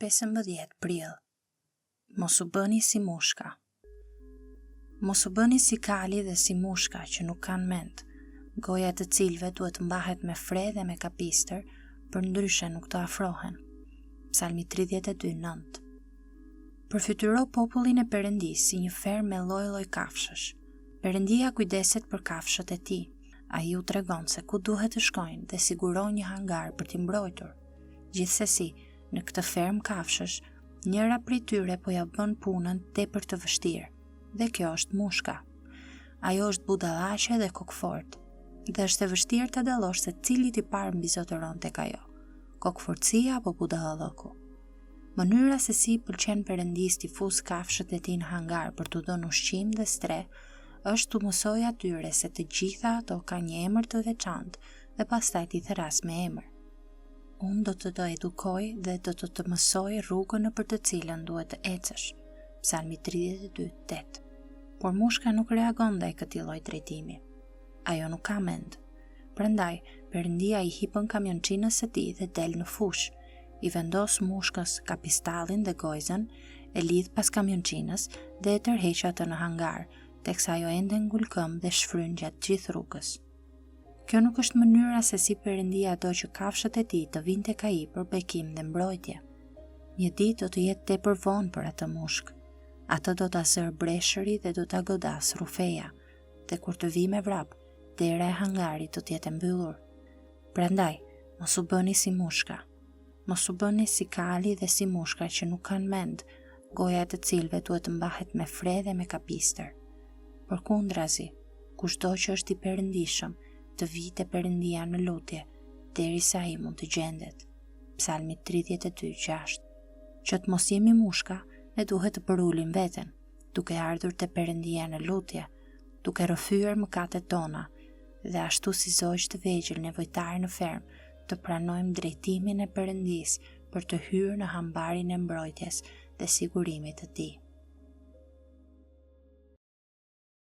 15 prill. Mos u bëni si mushka. Mos u bëni si kali dhe si mushka që nuk kanë mend, goja të cilëve duhet mbahet me fre dhe me kapistër, për ndryshe nuk të afrohen. Psalmi 32:9. Përfytyro popullin e Perëndis si një fermë me lloj-lloj kafshësh. Perëndia kujdeset për kafshët e tij. Ai u tregon se ku duhet të shkojnë dhe siguron një hangar për t'i mbrojtur. Gjithsesi, në këtë fermë kafshësh, njëra prej tyre po ja bën punën tepër të vështirë, dhe kjo është mushka. Ajo është budallaqe dhe kokfort, dhe është e vështirë të dallosh se cili t'i parë mbizotëron tek ajo, kokfortësia apo budallalloku. Mënyra se si pëlqen Perëndis t'i fus kafshët e tij në hangar për t'u dhënë ushqim dhe stre, është t'u mësoj atyre se të gjitha ato kanë një emër të veçantë dhe pastaj t'i thras me emër. Unë do të edukoj dhe do të mësoj rrugën nëpër të cilën duhet të ecësh. Psalmi 32:8. Por mushka nuk reagon ndaj këtij lloji trajtimi. Ajo nuk ka mend. Prandaj, Perëndia i hipën kamionçinës së tij dhe del në fushë, i vendos mushkës kapistallin dhe gojzën, e lidh pas kamionçinës dhe e tërheq atë në hangar, teksa ajo ende ngul këmbë dhe shfryn gjatë gjithë rrugës. Kjo nuk është mënyra se si Perëndia do që kafshët e tij të vinë tek ai për bekim dhe mbrojtje. Një ditë do të jetë tepër vonë për atë mushkë. Atë do ta zër breshëri dhe do ta godas rufeja, dhe kur të vi me vrap, dera e hangarit do të jetë e mbyllur. Prandaj, mos u bëni si mushka. Mos u bëni si kali dhe si mushka që nuk kanë mend, goja e të cilëve duhet mbahet me fre dhe me kapistër. Përkundrazi, kushdo që është i perëndishëm, të vijë te Perëndia në lutje, derisa ai mund të gjendet. Psalmi 32:6. Që të mos jemi mushka, ne duhet të përulim veten, duke ardhur te Perëndia në lutje, duke rrëfyer mëkatet tona, dhe ashtu si zogj të vegjël nevojtar në fermë, të pranojmë drejtimin e Perëndis për të hyrë në hambarin e mbrojtjes dhe sigurimit të tij.